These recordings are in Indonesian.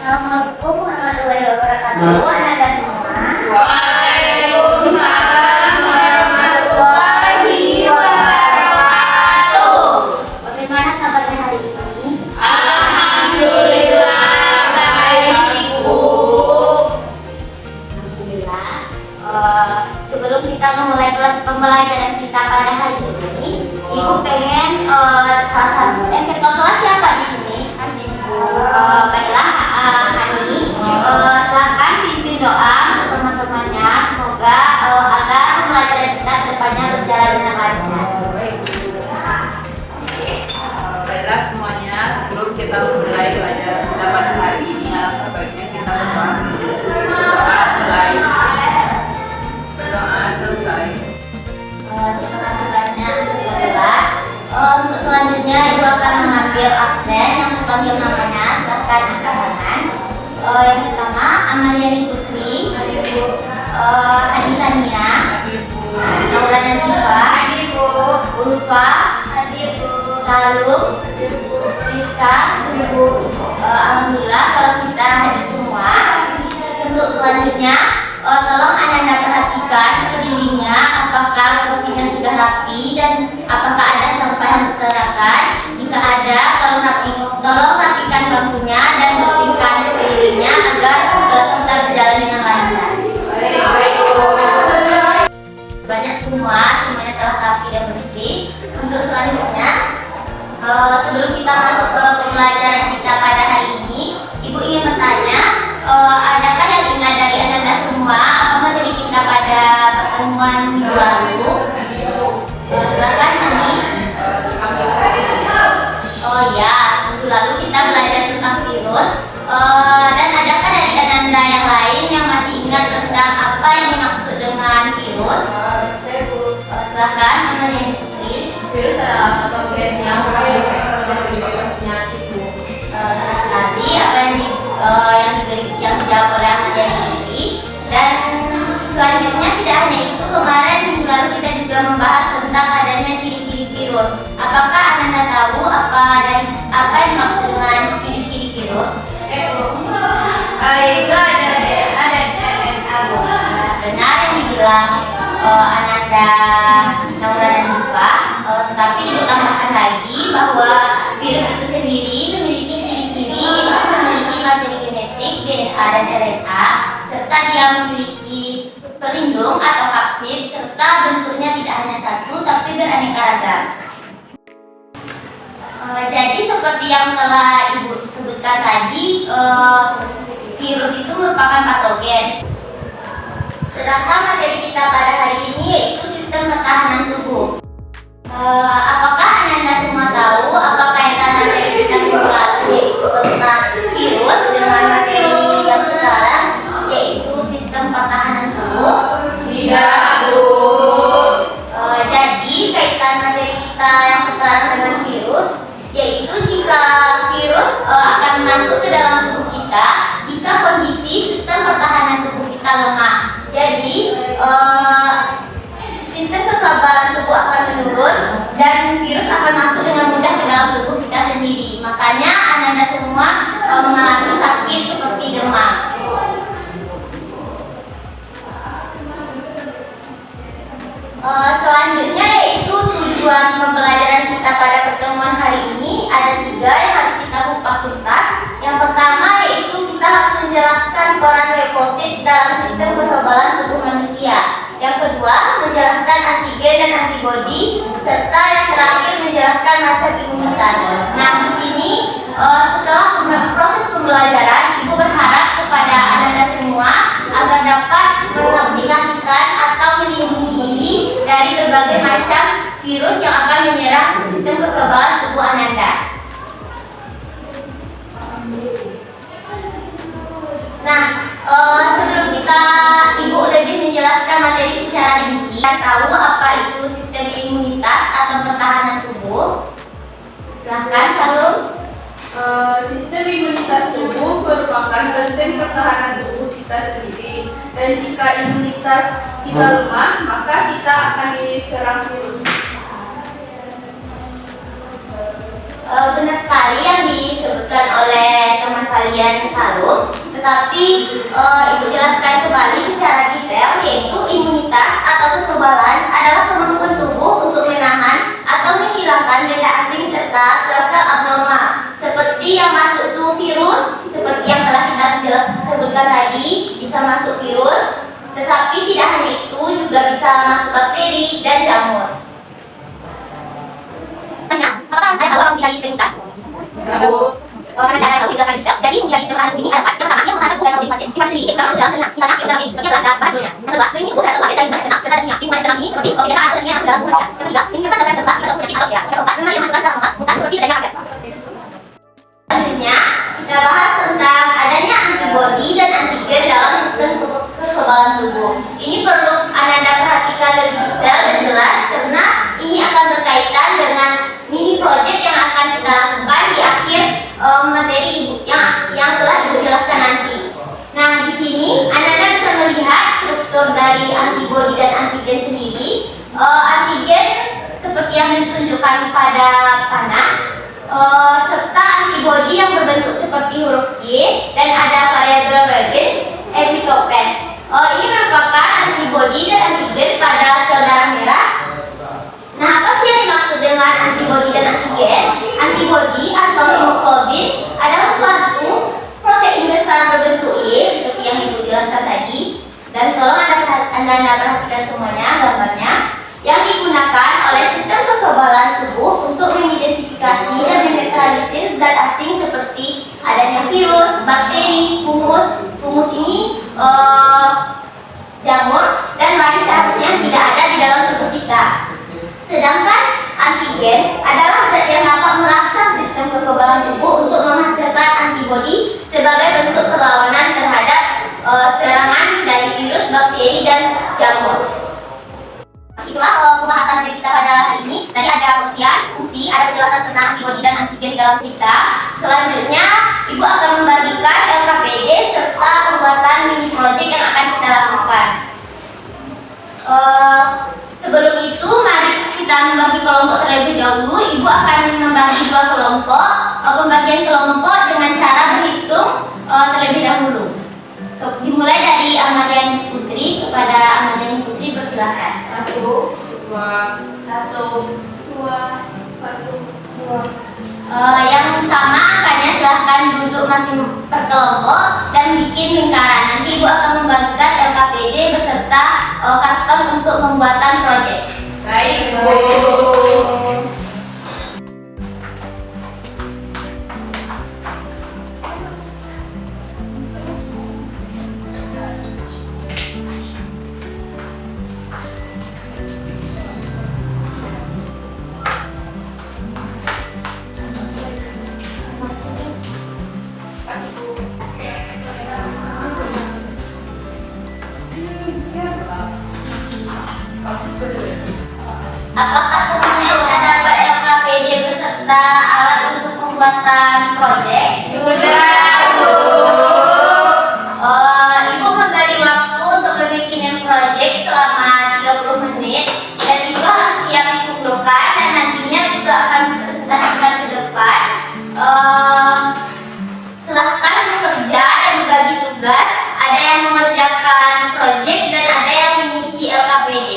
Assalamualaikum warahmatullahi wabarakatuh. Anak semua. Waalaikumsalam warahmatullahi wabarakatuh. Bagaimana kabarnya hari ini? Alhamdulillah baik, Bu. Alhamdulillah. Sebelum kita memulai pembelajaran kita pada hari ini, Ibu pengen ketua kelas siapa di sini? Baiklah, Hani, silakan pimpin doa untuk teman-temannya. Semoga agar pembelajaran kita ke depannya berjalan dengan lancar. Baiklah semuanya, sebelum kita mulai belajar kita pada hari ini, sebaiknya kita berdoa selesai. Terima kasih banyak untuk kelas. Untuk selanjutnya Ibu akan mengambil absen yang terpanggil namanya. Silakan angkat tangan. Yang pertama Amaliani Putri, Anissa Nia, Maulana Ziva, Ulfa, Salum, Rizka. Alhamdulillah kalau kita hadir semua. Untuk selanjutnya tolong Anda perhatikan sekelilingnya, apakah kursinya sudah rapi dan apakah ada sampah yang berserakan. Jika ada, tolong rapikan bangkunya dan bersihkan sekelilingnya agar kelas kita berjalan dengan lancar. Banyak semuanya telah rapi dan bersih. Untuk selanjutnya, sebelum kita masuk ke pembelajaran kita pada hari ini, Ibu ingin bertanya, adakah yang ingat dari Anda semua apa materi kita pada pertemuan minggu lalu? Silakan Hani. Oh ya, minggu lalu kita belajar tentang virus. Dan adakah dari Anda yang lain yang masih ingat tentang apa yang dimaksud dengan virus? Silakan Amaliani Putri. Virus adalah patogen yang menyebabkan penyakit, Bu. Sekali apa yang dijawab oleh Amaliani Putri. Dan selanjutnya tidak hanya itu, kemarin minggu lalu kita juga membahas tentang adanya ciri-ciri virus. Apakah Anda tahu apa yang dimaksud dengan ciri-ciri virus? Itu ada RNA, Bu. Benar yang dibilang Ananda Naura dan Ziva, tetapi Ibu tambahkan lagi bahwa virus itu sendiri memiliki ciri-ciri, memiliki materi genetik DNA dan RNA, serta dia memiliki pelindung atau kapsid, serta bentuknya tidak hanya satu tapi beraneka ragam. Jadi seperti yang telah Ibu sebutkan tadi, virus itu merupakan patogen. Sedangkan materi kita pada hari ini yaitu sistem pertahanan tubuh. Apakah Anda semua tahu apa kaitan materi kita minggu lalu yaitu tentang virus dengan materi yang sekarang yaitu sistem pertahanan tubuh? Tidak, Bu. Jadi kaitan materi kita yang sekarang dengan virus yaitu jika virus akan masuk ke dalam tubuh kita jika kondisi sistem pertahanan tubuh kita lemah. Jadi sistem kekebalan tubuh akan menurun dan virus akan masuk dengan mudah ke dalam tubuh kita sendiri. Makanya Anda semua mengalami sakit seperti demam. Selanjutnya yaitu tujuan pembelajaran kita pada pertemuan hari ini ada 3 yang harus kita kupas tuntas. Yang pertama yaitu kita harus menjelaskan peran leukosit dalam sistem kekebalan tubuh manusia. Yang kedua menjelaskan antigen dan antibodi, serta yang terakhir menjelaskan macam imunitas. Nah di sini setelah proses pembelajaran, Ibu berharap kepada Anda semua agar dapat mengaplikasikan atau melindungi diri dari berbagai macam virus yang akan menyerang sistem kekebalan tubuh Anda. Nah, sebelum Ibu lebih menjelaskan materi secara rinci, kita tahu apa itu sistem imunitas atau pertahanan tubuh. Silahkan Salum. Sistem imunitas tubuh merupakan benteng pertahanan tubuh kita sendiri, dan jika imunitas kita lemah, maka kita akan diserang virus. Benar sekali yang disebutkan oleh teman kalian. bagian salur, tetapi Ibu jelaskan kembali secara detail, yaitu imunitas atau kekebalan adalah kemampuan tubuh untuk menahan atau menghilangkan benda asing serta sel-sel abnormal seperti yang masuk tuh virus, seperti yang telah kita sebutkan tadi, bisa masuk virus, tetapi tidak hanya itu, juga bisa masuk bakteri dan jamur. Tanya, apakah Anda tahu apa fungsi dari imunitas? Tahu. Karena Anda tahu juga kan, jadi fungsi dari seorang ini ada empat. Yang pertama, yang mengatakan bukan oleh pasien. Di fase ini, dalam dalam selang, misalnya virus dalam diri, seperti yang telah bahasnya. Yang kedua, ini bukan terlahir dari mana senang, serta dunia. Lingkungan dalam sini seperti kebiasaan atau yang dalam tubuh. Yang ketiga, ini bukan sasaran serta atau penyakit atau yang keempat, yang masukkan dalam obat, bukan seperti adanya rakyat. Selanjutnya, kita bahas tentang adanya antibodi dan antigen dalam sistem kekebalan tubuh. Ini perlu Anda perhatikan lebih detail dan jelas karena ini akan berkaitan dengan mini project yang akan kita lakukan di akhir materi Ibu yang telah Ibu jelaskan nanti. Nah, di sini Anda bisa melihat struktur dari antibodi dan antigen sendiri. Antigen seperti yang ditunjukkan pada panah. Serta antibodi yang berbentuk seperti huruf Y dan ada variabel regens epitopes. Ini merupakan antibodi dan antigen pada sel darah merah. Nah, apa sih yang dimaksud dengan antibodi dan antigen? Antibodi atau hemoglobin adalah suatu protein besar berbentuk Y seperti yang Ibu jelaskan tadi. Dan tolong Anda perhatikan semuanya gambarnya, yang digunakan oleh sistem kekebalan tubuh untuk mengidentifikasi dan menetralisir zat asing seperti adanya virus, bakteri, fungus. Fungus ini jamur dan lain seharusnya tidak ada di dalam tubuh kita. Sedangkan antigen adalah zat yang dapat merangsang sistem kekebalan tubuh untuk menghasilkan antibodi sebagai bentuk perlawanan terhadap serangan dari virus, bakteri, dan jamur. Itulah pembahasan dari kita pada hari ini. Tadi ada pengertian, fungsi, ada penjelasan tentang antibodi dan antigen di dalam kita. Selanjutnya, Ibu akan membagikan LKPD serta pembuatan mini project yang akan kita lakukan. Sebelum itu, mari kita membagi kelompok terlebih dahulu. Ibu akan membagi dua kelompok. Pembagian kelompok dengan cara berhitung terlebih dahulu. Dimulai dari Ahmadiani Putri kepada Ahmadiani Putri, persilahkan. 1, 2, 1, 2, 1, 2. Yang sama angkanya silahkan duduk masing per kelompok dan bikin lingkaran. Nanti Ibu akan membagikan LKPD beserta karton untuk pembuatan proyek. Baik, Bu. Apakah semuanya sudah dapat LKPD beserta alat untuk pembuatan proyek? Sudah, Bu. Ibu memberi waktu untuk membuat proyek selama 30 menit dan Ibu harus siap dikumpulkan dan nantinya juga akan dipresentasikan ke depan. Silahkan bekerja dan berbagi tugas. Ada yang mengerjakan proyek dan ada yang mengisi LKPD.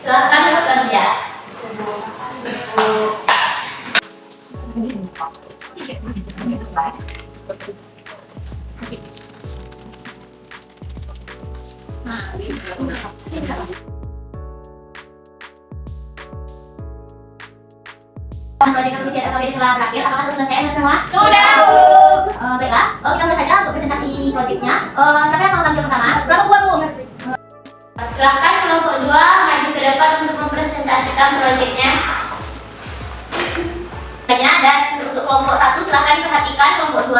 Silahkan bekerja. Proyek kami tidak akan telah berakhir. Apakah sudah selesai semua? Sudah, Bu. Baiklah, kita mulai saja untuk presentasi proyeknya. Siapa yang mau tampil pertama? Berapa buah, Bu? Silahkan kelompok 2 maju ke depan untuk mempresentasikan proyeknya. Dan untuk kelompok 1 silahkan perhatikan kelompok 2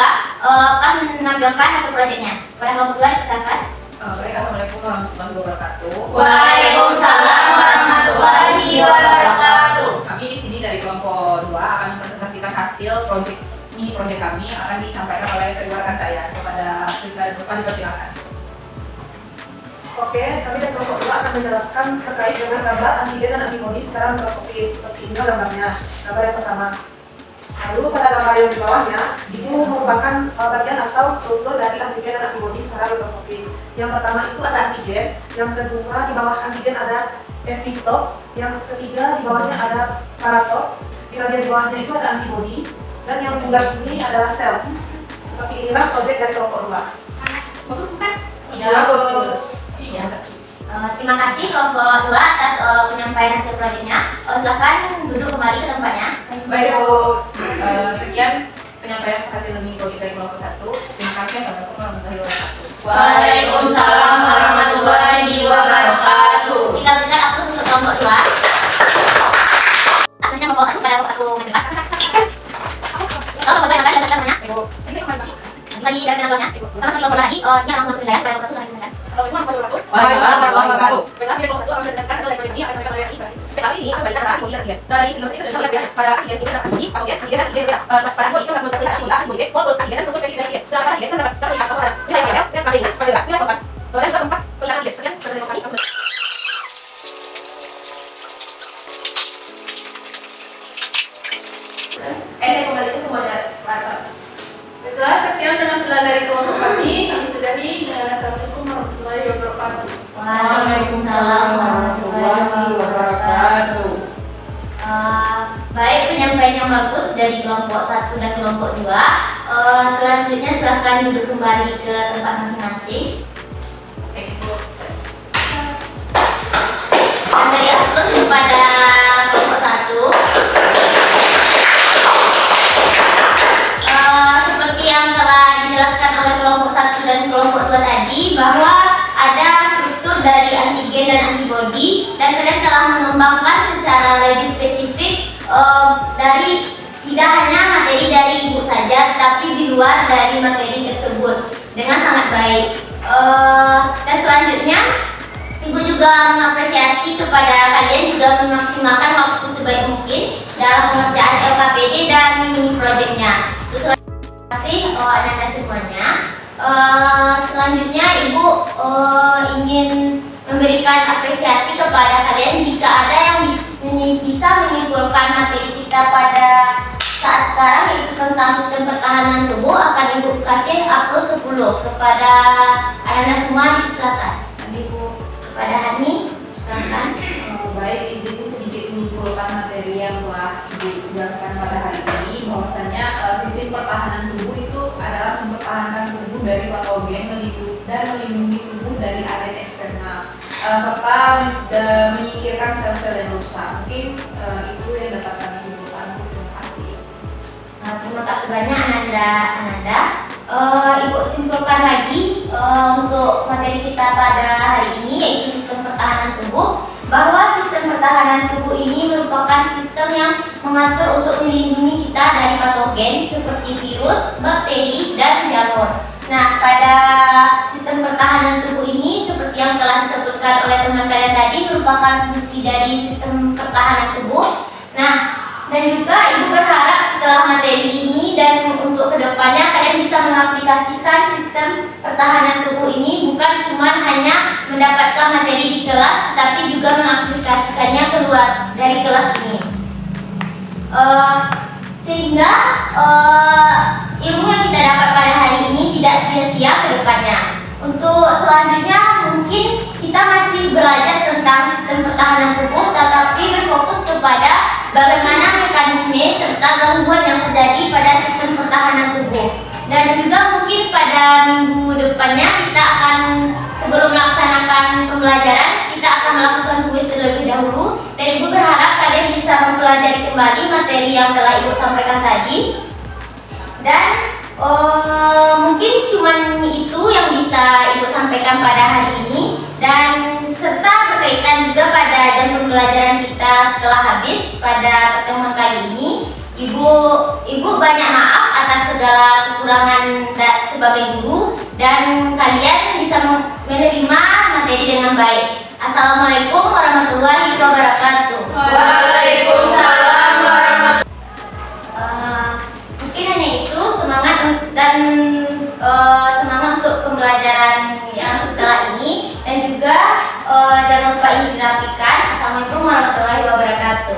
pas menampilkan hasil proyeknya. Pada kelompok 2 silahkan. Baik, Assalamualaikum warahmatullahi wabarakatuh. Waalaikumsalam warahmatullahi wabarakatuh. Kami di sini dari kelompok 2 akan mempresentasikan hasil proyek kami akan disampaikan oleh kedua rekan saya kepada depan, dipersilakan. Oke, kami dari kelompok 2 akan menjelaskan terkait dengan gambar antigen dan antibodi secara mikroskopis. Seperti ini gambarnya. Gambar yang pertama. Lalu pada gambar yang di bawahnya, ini itu merupakan bagian atau struktur dari antigen dan antibodi secara mikroskopik. Yang pertama itu ada antigen, yang kedua di bawah antigen ada epitop, yang ketiga di bawahnya ada paratop, di bagian bawahnya itu ada antibodi, dan yang bulat ini adalah sel. Seperti inilah proyek dari kelompok 2. Bagus bukan? Iya, bagus. Iya. Terima kasih kelompok 2 atas penyampaian hasil proyeknya. Silakan duduk kembali ke tempatnya. Baik Bu, sekian penyampaian hasil mini proyek dari kelompok 1. Terima kasih. Assalamualaikum warahmatullahi wabarakatuh. Waalaikumsalam warahmatullahi wabarakatuh. Kita berikan aplaus untuk kelompok 2. Asalnya kelompok 1 pada kelompok 1 mendebat. Kalau kelompok 2 yang lain namanya? Ibu, ini kemana? Lagi dari kelompoknya. Sama kelompok lagi, dia langsung masuk ke wilayah pada kelompok 1 lagi silakan. Waalaikumsalam warahmatullahi wabarakatuh. Saya kembali kepada Rata. Setelah sekian penampilan dari kelompok kami sudahi dengan assalamualaikum warahmatullahi wabarakatuh. Waalaikumsalam warahmatullahi wabarakatuh. Baik, penyampaian yang bagus dari kelompok 1 dan kelompok 2. Selanjutnya silahkan duduk kembali ke tempat masing-masing. Saya beri aplaus kepada kelompok 1. Seperti yang telah dijelaskan oleh kelompok 1 dan kelompok 2 tadi, bahwa ada struktur dari antigen dan antibodi, dan kalian telah mengembangkan secara lebih spesifik dari tidak hanya materi dari ibu saja, tetapi di luar dari materi tersebut dengan sangat baik. Dan selanjutnya, ibu juga mengapresiasi kepada kalian juga memaksimalkan waktu sebaik mungkin dalam pengerjaan LKPD dan mini projectnya. Terima kasih anak-anak semuanya. Selanjutnya ibu ingin memberikan apresiasi kepada kalian jika ada yang bisa menyimpulkan materi kita pada saat sekarang, yaitu tentang sistem pertahanan tubuh. Akan ibu kasih aplaus 10 kepada anak-anak semua. Silakan ibu. Kepada Hani, silakan. Baik, izin sedikit menyimpulkan materi yang telah Ibu jelaskan pada hari ini, bahwasanya sistem pertahanan tubuh itu adalah mempertahankan tubuh dari patogen dan melindungi tubuh dari agen eksternal, serta menyingkirkan sel-sel yang rusak. Mungkin itu yang dapat kami simpulkan. Terima kasih. Terima kasih banyak Ananda. Ibu simpulkan lagi untuk materi kita pada hari ini, yaitu sistem pertahanan tubuh, bahwa sistem pertahanan tubuh ini merupakan sistem yang mengatur untuk melindungi kita dari patogen seperti virus, bakteri, dan jamur. Nah, pada sistem pertahanan tubuh ini, seperti yang telah disebutkan oleh teman kalian tadi, merupakan fungsi dari sistem pertahanan tubuh. Nah, dan juga ibu berharap setelah materi ini dan untuk kedepannya kalian bisa mengaplikasikan sistem pertahanan tubuh ini, bukan cuma hanya mendapatkan materi di kelas, tetapi juga mengaplikasikannya keluar dari kelas ini, sehingga ilmu yang kita dapat pada hari ini tidak sia-sia ke depannya. Untuk selanjutnya mungkin kita masih belajar tentang sistem pertahanan tubuh, tetapi berfokus kepada bagaimana mekanisme serta gangguan yang terjadi pada sistem pertahanan tubuh. Dan juga mungkin pada minggu depannya kita akan, sebelum melaksanakan pembelajaran, kita akan melakukan kuis terlebih dahulu. Dan ibu berharap kalian bisa mempelajari kembali materi yang telah ibu sampaikan tadi. Dan mungkin cuman itu yang bisa ibu sampaikan pada hari ini, dan serta berkaitan juga pada jam pembelajaran kita telah habis pada pertemuan kali ini. Ibu banyak maaf atas segala kekurangan sebagai guru, dan kalian bisa menerima materi dengan baik. Assalamualaikum warahmatullahi wabarakatuh. Waalaikumsalam warahmatullahi wabarakatuh. Mungkin hanya itu. Semangat dan semangat untuk pembelajaran yang setelah ini, dan juga jangan lupa ini dirapikan. Assalamualaikum warahmatullahi wabarakatuh.